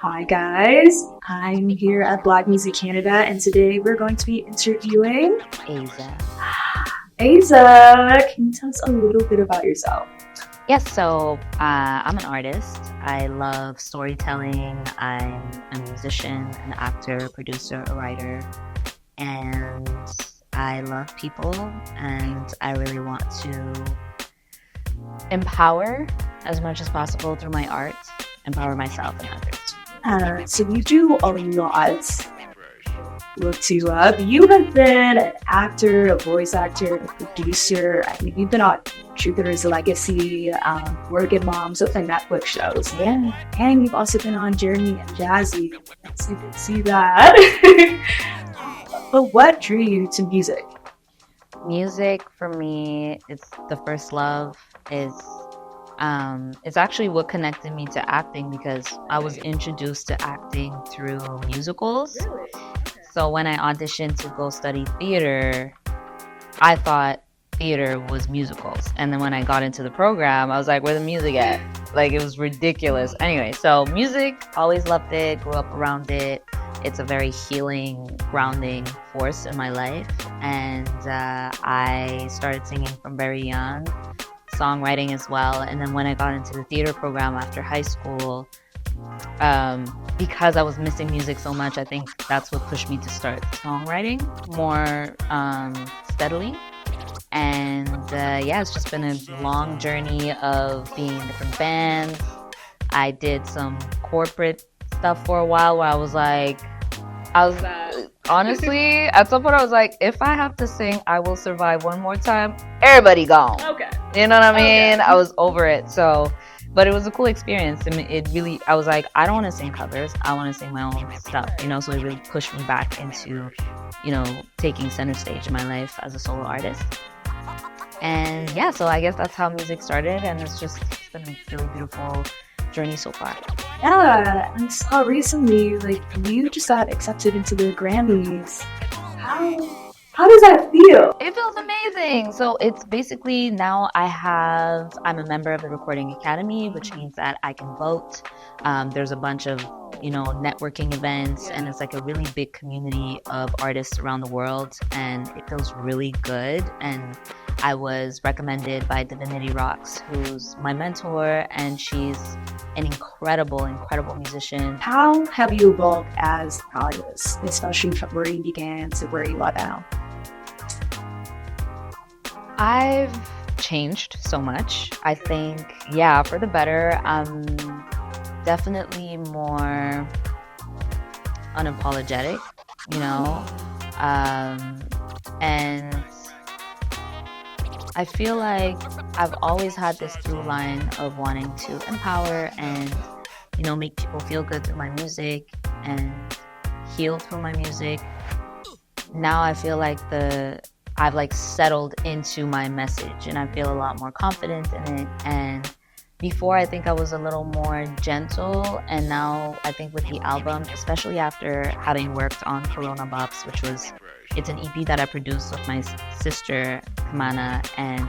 Hi guys, I'm here at Black Music Canada and today we're going to be interviewing Aiza. Aiza. Can you tell us a little bit about yourself? Yes, so I'm an artist. I love storytelling. I'm a musician, an actor, producer, a writer, and I love people and I really want to empower as much as possible through my art, empower myself and others. So you do a lot. Look you up. You have been an actor, a voice actor, a producer. I mean, you've been on Jupiter's Legacy, Working Moms, those like Netflix shows. Yeah. And you've also been on Journey and Jazzy. So you can see that. But what drew you to music? Music for me, it's the first love. It's actually what connected me to acting because I was introduced to acting through musicals. Really? So when I auditioned to go study theater, I thought theater was musicals. And then when I got into the program, I was like, where's the music at? Like, it was ridiculous. Anyway, so music, always loved it, grew up around it. It's a very healing, grounding force in my life. And I started singing from very young, songwriting as well. And then when I got into the theater program after high school, because I was missing music so much, I think that's what pushed me to start songwriting more steadily. And yeah, it's just been a long journey of being in different bands. I did some corporate stuff for a while where I was honestly, at some point I was like, if I have to sing I Will Survive one more time, everybody gone. Okay. You know what I mean? Okay. I was over it. So, but it was a cool experience. I mean, I was like, I don't want to sing covers. I want to sing my own stuff, so it really pushed me back into, taking center stage in my life as a solo artist. And yeah, so I guess that's how music started. And it's been a really beautiful journey so far. Yeah, I saw recently, you just got accepted into the Grammys. How does that feel? It feels amazing. So it's basically now I'm a member of the Recording Academy, which means that I can vote. There's a bunch of, networking events, and it's like a really big community of artists around the world, and it feels really good. And I was recommended by Divinity Rocks, who's my mentor, and she's an incredible musician. How have you evolved as an artist, especially from where you began to where you are now? I've changed so much. I think, yeah, for the better. I'm definitely more unapologetic, and I feel like I've always had this through line of wanting to empower and, make people feel good through my music and heal through my music. Now I feel like I've settled into my message and I feel a lot more confident in it. And before, I think I was a little more gentle, and now I think with the album, especially after having worked on Corona Bops, it's an EP that I produced with my sister Kamana, and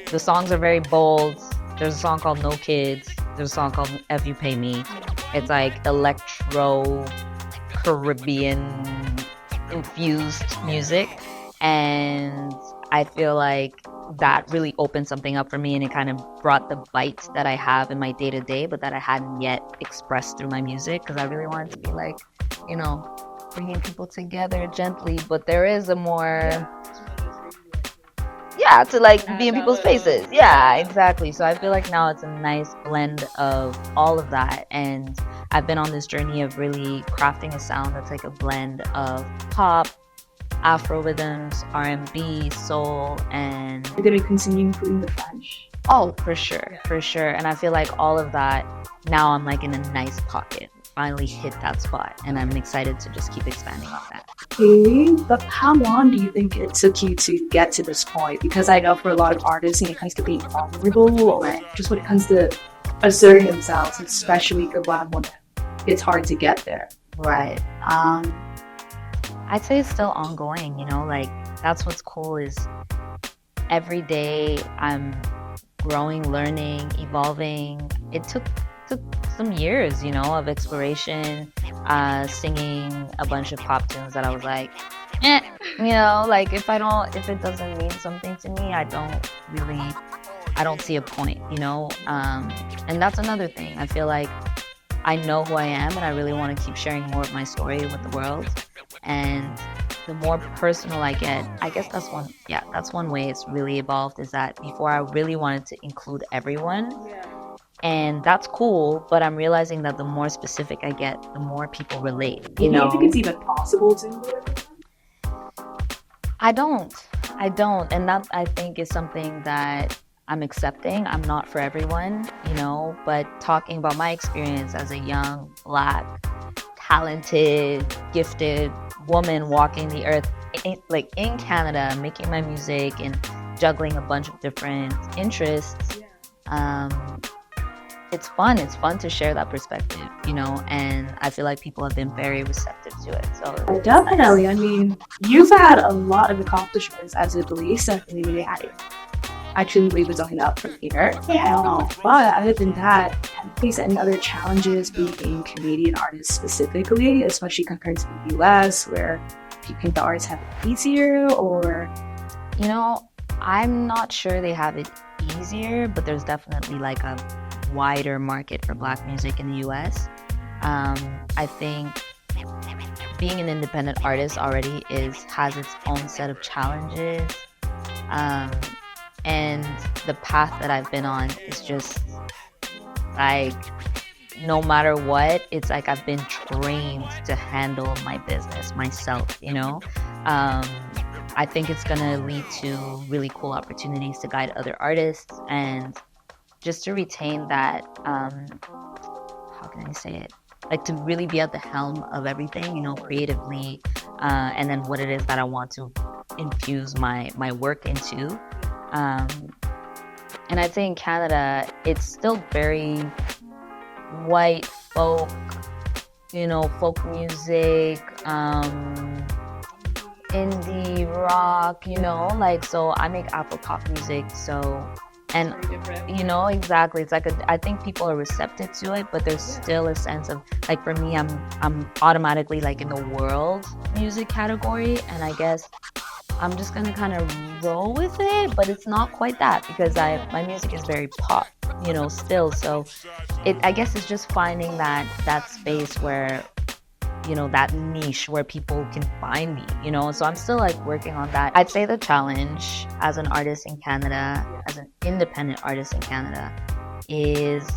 the songs are very bold. There's a song called No Kids. There's a song called If You Pay Me. It's like electro Caribbean infused music, and I feel like that really opened something up for me, and it kind of brought the bite that I have in my day-to-day but that I hadn't yet expressed through my music, because I really wanted to be bringing people together gently, but there is a more to be in people's faces. Yeah, exactly. So I feel like now it's a nice blend of all of that, and I've been on this journey of really crafting a sound that's like a blend of pop, Afro rhythms, R&B, soul, and You're going to continue including the French? Oh, for sure. And I feel like all of that, now I'm in a nice pocket. Finally hit that spot, and I'm excited to just keep expanding on that. Okay, but how long do you think it took you to get to this point? Because I know for a lot of artists, when it comes to being vulnerable, or just when it comes to asserting themselves, especially the Black woman, it's hard to get there. Right. I'd say it's still ongoing, that's what's cool is every day I'm growing, learning, evolving. It took took some years, of exploration, singing a bunch of pop tunes that I was like, like if it doesn't mean something to me, I don't see a point, and that's another thing. I feel like I know who I am, and I really want to keep sharing more of my story with the world. And the more personal I get, I guess that's one way it's really evolved, is that before I really wanted to include everyone. And that's cool, but I'm realizing that the more specific I get, the more people relate. Do you think it's even possible to? I don't. And that, I think, is something that I'm accepting. I'm not for everyone, but talking about my experience as a young, Black, talented, gifted woman walking the earth, in Canada, making my music and juggling a bunch of different interests. It's fun. It's fun to share that perspective, and I feel like people have been very receptive to it. So definitely. I mean, you've had a lot of accomplishments as a police. Definitely, I truly believe it's only up from here. But other than that, have you faced any other challenges being a Canadian artist specifically, especially compared to the US, where do you think the artists have it easier, or? I'm not sure they have it easier, but there's definitely like a wider market for Black music in the US. I think being an independent artist already has its own set of challenges. And the path that I've been on is just like, no matter what, it's like I've been trained to handle my business myself, I think it's gonna lead to really cool opportunities to guide other artists and just to retain that, how can I say it? Like, to really be at the helm of everything, creatively, and then what it is that I want to infuse my work into. And I'd say in Canada, it's still very white folk, folk music, indie rock, so I make Afro pop music, and exactly, it's like I think people are receptive to it, but there's still a sense of, like, for me, I'm automatically like in the world music category, and I guess I'm just gonna kind of roll with it, but it's not quite that, because my music is very pop, still. So I guess it's just finding that space where, that niche where people can find me, so I'm still like working on that. I'd say the challenge as an artist in Canada, as an independent artist in Canada, is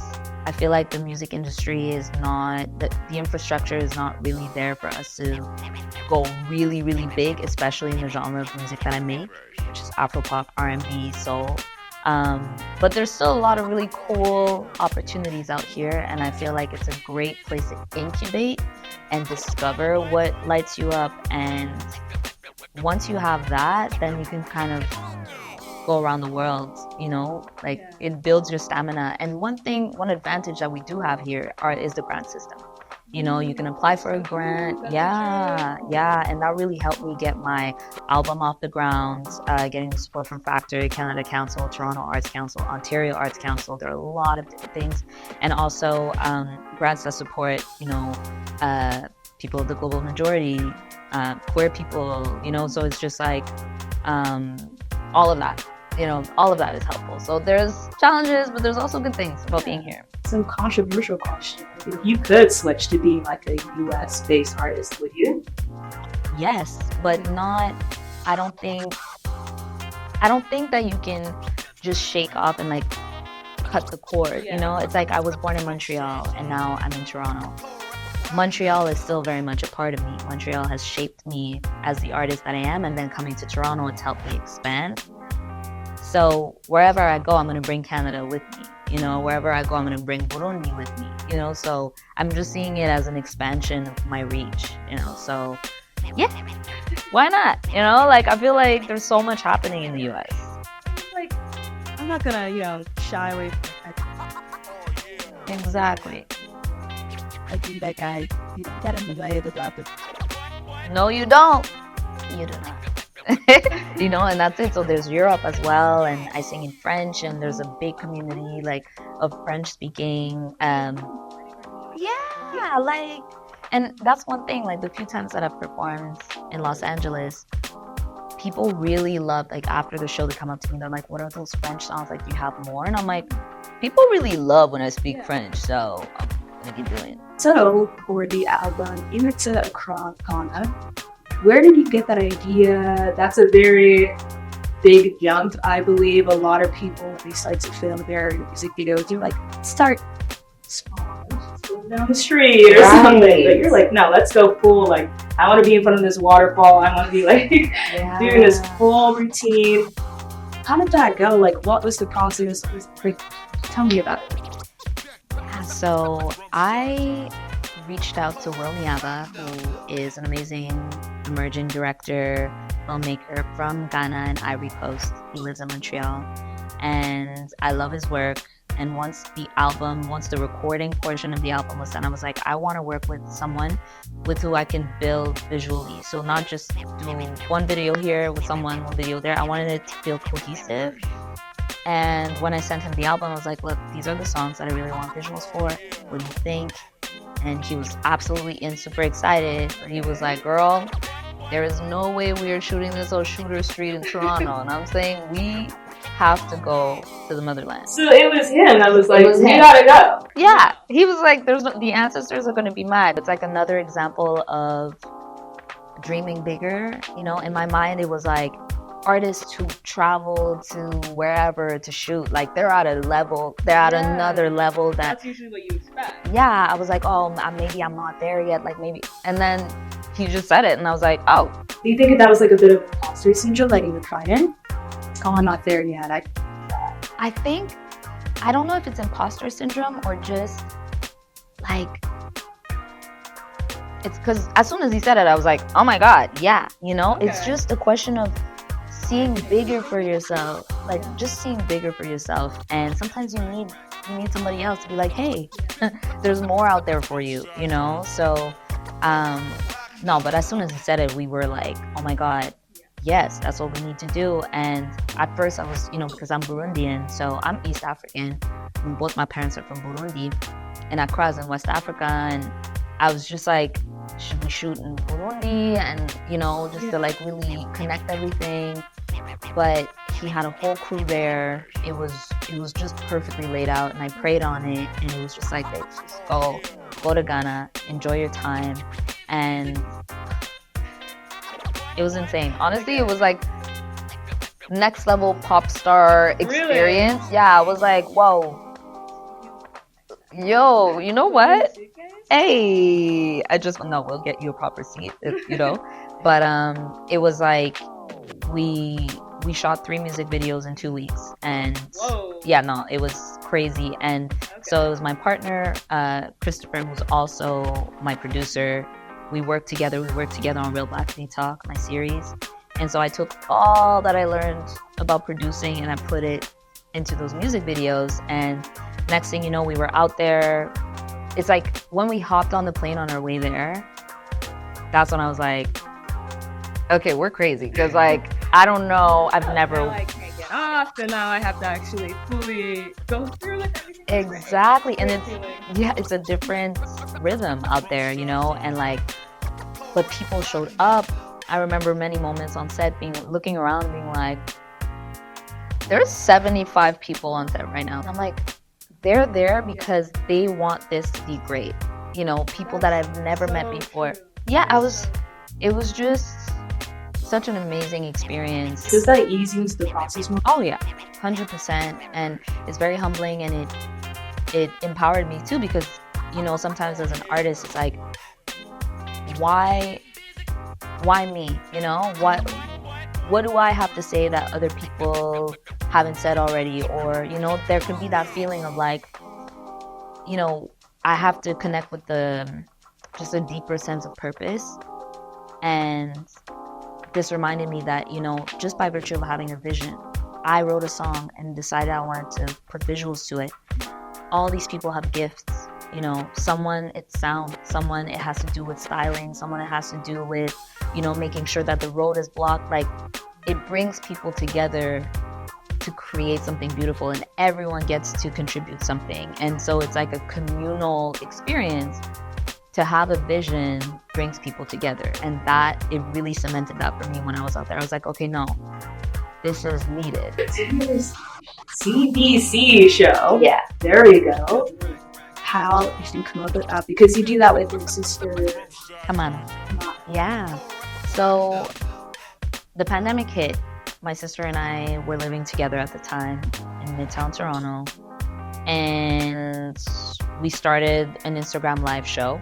I feel like the music industry is not, the infrastructure is not really there for us to go really, really big, especially in the genre of music that I make, which is Afropop, R&B, soul. But there's still a lot of really cool opportunities out here, and I feel like it's a great place to incubate and discover what lights you up. And once you have that, then you can kind of go around the world, it builds your stamina. And one advantage that we do have here is the grant system. You can apply for a grant. And that really helped me get my album off the ground, getting the support from Factory, Canada Council, Toronto Arts Council, Ontario Arts Council. There are a lot of different things. And also grants that support, people of the global majority, queer people, so it's just like all of that. All of that is helpful. So there's challenges, but there's also good things about being here. Some controversial question. If you could switch to being like a US-based artist, would you? Yes, but not, I don't think that you can just shake off and like cut the cord, It's like I was born in Montreal and now I'm in Toronto. Montreal is still very much a part of me. Montreal has shaped me as the artist that I am, and then coming to Toronto, it's helped me expand. So wherever I go, I'm going to bring Canada with me. Wherever I go, I'm going to bring Burundi with me. So I'm just seeing it as an expansion of my reach. So yeah, why not? I feel like there's so much happening in the US. Like, I'm not gonna, shy away from it. Exactly. I think that guy, gotta be the drop it. No, you don't. You do not. you know, and that's it. So there's Europe as well, and I sing in French, and there's a big community like of French speaking. Yeah, like, and that's one thing. Like the few times that I've performed in Los Angeles, people really love, like after the show they come up to me, they're like, what are those French songs, like do you have more? And I'm like, people really love when I speak French, so I'm gonna keep doing it. So for the album Irta Kana, where did you get that idea? That's a very big jump. I believe a lot of people, they start to film their music videos, you're like, start small, just go down the street or something, but you're like, no, let's go full, like I want to be in front of this waterfall, I want to be like doing this full routine. How did that go? Like what was the process? Like, tell me about it. Yeah, so I reached out to Will Niaga, who is an amazing emerging director, filmmaker from Ghana and Ivory Coast. He lives in Montreal, and I love his work. And once the recording portion of the album was done, I was like, I want to work with someone with who I can build visually. So not just do one video here with someone, one video there. I wanted it to feel cohesive. And when I sent him the album, I was like, look, these are the songs that I really want visuals for. What do you think? And he was absolutely super excited. But he was like, girl, there is no way we are shooting this on Shooter Street in Toronto. And I'm saying, we have to go to the motherland. So it was him. I was like, we gotta go. Yeah. He was like, the ancestors are going to be mad. It's like another example of dreaming bigger. You know, in my mind, it was like, artists who travel to wherever to shoot, like they're at another level that's usually what you expect. Yeah, I was like, oh, maybe I'm not there yet, like maybe. And then he just said it and I was like, oh. Do you think that was like a bit of imposter syndrome, like you were trying? Oh, I'm not there yet. I think, I don't know if it's imposter syndrome or just like, it's because as soon as he said it, I was like, oh my God, yeah, you know. Okay. It's just a question of seeing bigger for yourself, like just seeing bigger for yourself. And sometimes you need somebody else to be like, hey, there's more out there for you, you know. So no, but as soon as he said it, we were like, oh my God, yes, that's what we need to do. And at first I was, you know, because I'm Burundian, so I'm East African, and both my parents are from Burundi, and Accra is in West Africa. And I was just like, should we shoot in Burundi? And, you know, just to like really connect everything. But he had a whole crew there. It was just perfectly laid out, and I prayed on it, and it was just like, hey, just go to Ghana, enjoy your time. And it was insane. Honestly, it was like next level pop star experience. Really? Yeah, I was like, whoa. Yo, you know what? Hey, we'll get you a proper seat, if, you know. But it was like we shot 3 music videos in 2 weeks, and yeah, no, it was crazy. And so it was my partner, Christopher, who's also my producer. We worked together on Real Blackity Talk, my series. And so I took all that I learned about producing and I put it into those music videos. And next thing you know, we were out there. It's like when we hopped on the plane on our way there, that's when I was like, okay, we're crazy. Because like, I don't know, I've never... I can't get off, so now I have to actually fully go through with everything. Exactly. And it's a different rhythm out there, you know? And like, but people showed up. I remember many moments on set looking around being like, there's 75 people on set right now. And I'm like, they're there because they want this to be great. You know, people that I've never met before. Yeah, it was just such an amazing experience. Does that ease you into the process more? Oh yeah, 100%. And it's very humbling, and it empowered me too, because, you know, sometimes as an artist, it's like, why me? You know, what do I have to say that other people haven't said already? Or, you know, there can be that feeling of like, you know, I have to connect with just a deeper sense of purpose. And this reminded me that, you know, just by virtue of having a vision, I wrote a song and decided I wanted to put visuals to it. All these people have gifts, you know, someone it's sound, someone it has to do with styling, someone it has to do with making sure that the road is blocked. Like, it brings people together to create something beautiful, and everyone gets to contribute something. And so it's like a communal experience. To have a vision brings people together, and that, it really cemented that for me when I was out there. I was like, okay, no, this is needed. CBC show. Yeah. There we go. How did you come up with that? Because you do that with your sister. Come on. Yeah. So the pandemic hit. My sister and I were living together at the time in Midtown Toronto, and we started an Instagram live show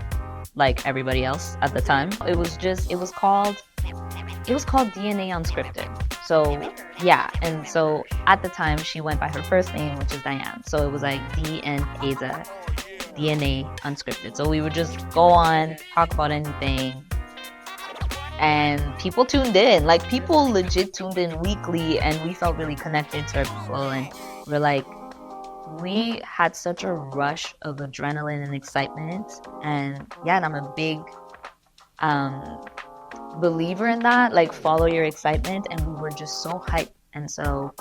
like everybody else at the time. It was called DNA Unscripted. So yeah, and so at the time she went by her first name, which is Diane. So it was like D and Aiza, DNA Unscripted. So we would just go on, talk about anything, and people tuned in. Like, people legit tuned in weekly, and we felt really connected to our people. And we're like, we had such a rush of adrenaline and excitement. And yeah, and I'm a big believer in that, like, follow your excitement. And we were just so hyped. And so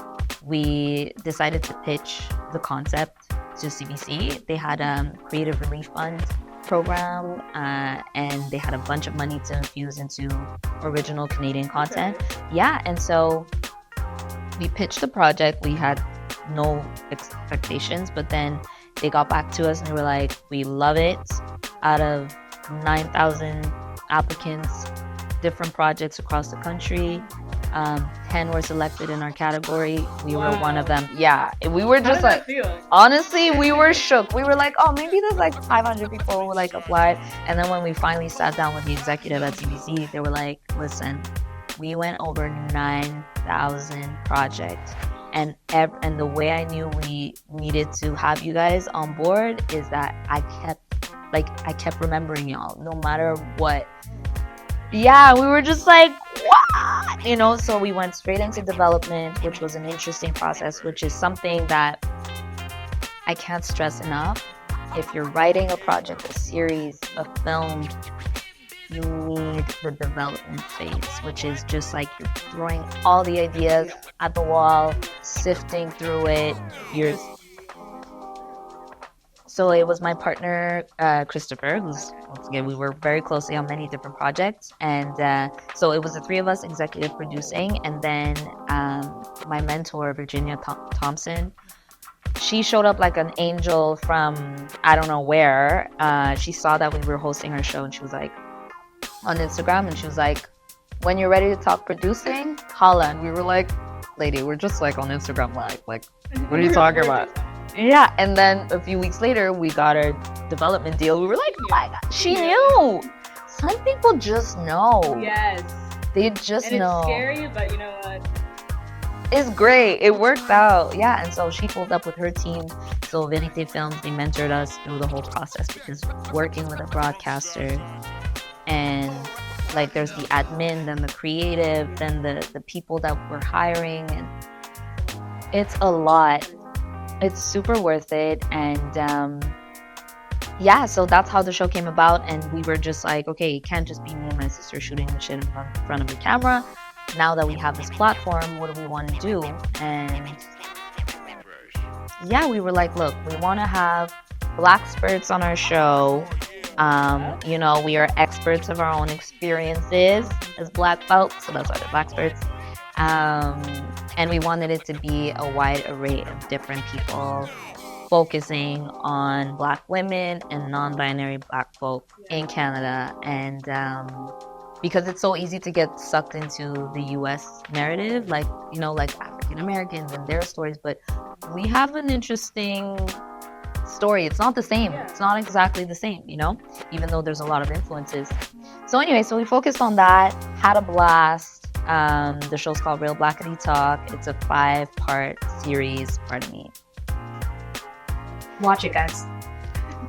we decided to pitch the concept to CBC. They had a creative relief fund program, and they had a bunch of money to infuse into original Canadian content. Yeah, and so we pitched the project. We had no expectations, but then they got back to us and they were like, we love it. Out of 9,000 applicants, different projects across the country, 10 were selected in our category. We were one of them. Yeah, we were just like, honestly, we were shook. We were like, oh, maybe there's like 500 people who like applied. And then when we finally sat down with the executive at CBC, they were like, listen, we went over 9,000 projects. And the way I knew we needed to have you guys on board is that I kept remembering y'all, no matter what. Yeah, we were just like, what? So we went straight into development, which was an interesting process, which is something that I can't stress enough. If you're writing a project, a series, a film, you need the development phase, which is just like you're throwing all the ideas at the wall, sifting through it. So it was my partner, Christopher, who's, once again, we were very closely on many different projects. And so it was the three of us executive producing. And then my mentor, Virginia Thompson, she showed up like an angel from I don't know where. She saw that we were hosting our show, and she was like, on Instagram, and she was like, when you're ready to talk producing, holla. And we were like, lady, we're just like on Instagram live. Like, what are you talking about? Yeah, and then a few weeks later, we got our development deal. We were like, oh my God, she knew. Some people just know. Yes. They just know. It's scary, but you know what? It's great. It worked out. Yeah, and so she pulled up with her team. So Verité Films, they mentored us through the whole process, because working with a broadcaster, and like there's the admin, then the creative, then the people that we're hiring, and it's a lot. It's super worth it. And yeah, so that's how the show came about. And we were just like, okay, it can't just be me and my sister shooting the shit in front of the camera. Now that we have this platform, what do we want to do? And yeah, we were like, look, we want to have Black experts on our show. We are experts of our own experiences as Black folks, so that's why they're Black experts. And we wanted it to be a wide array of different people, focusing on Black women and non-binary Black folk in Canada. And because it's so easy to get sucked into the US narrative, like African Americans and their stories, but we have an interesting story. It's not the same. It's not exactly the same, even though there's a lot of influences. So anyway, so we focused on that, had a blast. The show's called Real Blackity Talk. It's a 5-part series. Pardon me. Watch it, guys.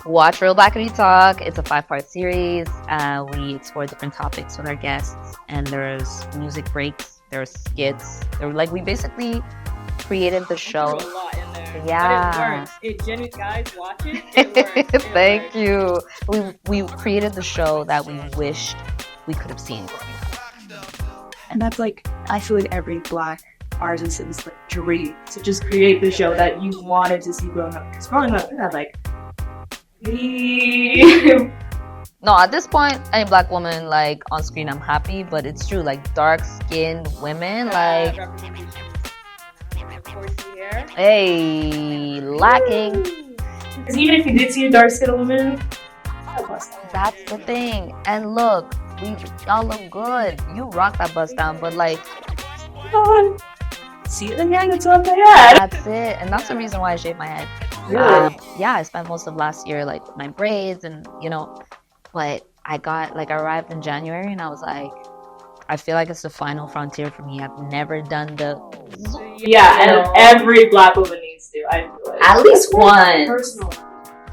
Watch Real Blackity Talk. It's a 5-part series. We explore different topics with our guests, and there's music breaks, there's skits. We basically created the show. There's a lot in there. Yeah. But it works. It genuinely, guys, watch it. It works. Thank you. We created the show that we wished we could have seen growing up. And that's like, I feel like every Black artist is like dream to just create the show that you wanted to see growing up. Because growing up, you had like, No, at this point, any Black woman like on screen, I'm happy. But it's true, like dark-skinned women, like representation. 4C hair. hey, lacking. because even if you did see a dark skinned woman, That's the thing. And look, y'all look good. You rock that bust down, but like see it again, it's on my head. that's it. And that's the reason why I shaved my head. Really? Yeah, I spent most of last year like with my braids and but I arrived in January and I was like, I feel like it's the final frontier for me. I've never done the Yeah, and every Black woman needs to. I feel like at least one. Personal.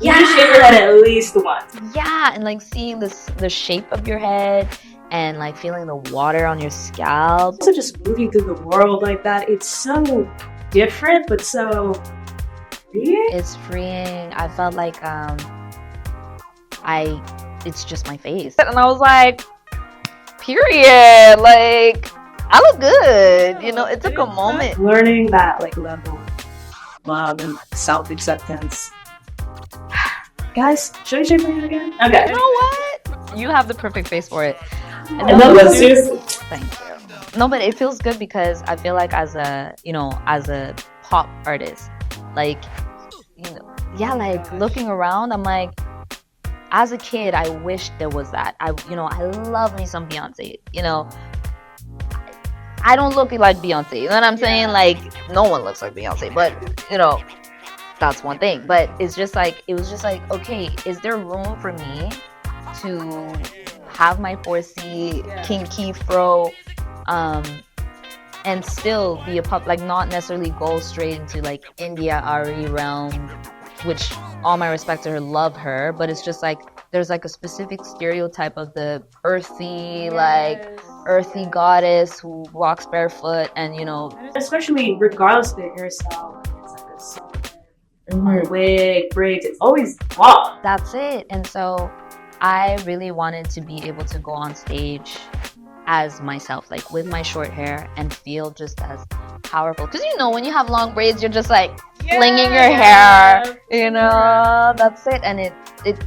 Yeah. You shave your head at least once. Yeah, and like seeing the shape of your head and like feeling the water on your scalp. Also, just moving through the world like that, it's so different, but so freeing. It's freeing. I felt like it's just my face. And I was like, period. Like, I look good. It took a moment. Learning that like level of love and self-acceptance. Guys, should I shave my head again? Okay. You know what? You have the perfect face for it. And I love that. Seriously. Thank you. No, but it feels good because I feel like as a pop artist, like, like looking around, I'm like, as a kid, I wish there was that. I love me some Beyonce. I don't look like Beyonce. You know what I'm saying? Like, no one looks like Beyonce, but that's one thing. But it was just like, okay, is there room for me to have my 4C kinky fro, and still be a pop, like not necessarily go straight into like India Ari realm, which all my respect to her, love her, but it's just like there's like a specific stereotype of the earthy goddess who walks barefoot and especially regardless of the hairstyle, it's like a wig, braids, it's always long. That's it. And so I really wanted to be able to go on stage as myself, like with my short hair, and feel just as powerful. Because when you have long braids, you're just like flinging your hair, that's it. And it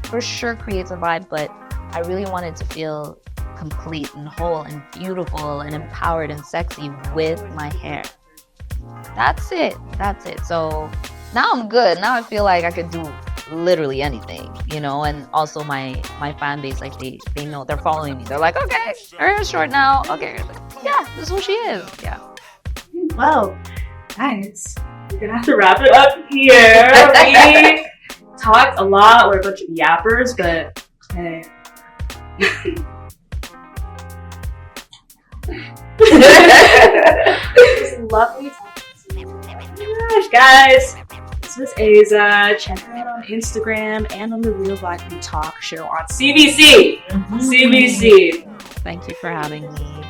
for sure creates a vibe, but I really wanted to feel complete and whole and beautiful and empowered and sexy with my hair. That's it. So now I'm good. Now I feel like I could do literally anything, and also my fan base, like they know, they're following me. They're like, okay, her hair's short now. Okay, yeah, this is who she is. Yeah. Well, guys, we're gonna have to wrap it up here. We talked a lot. We're a bunch of yappers, but hey. It was lovely talking to you. Gosh, guys. This was Aiza. Check her out on Instagram and on the Real Blackity Talk show on CBC. CBC. Thank you for having me.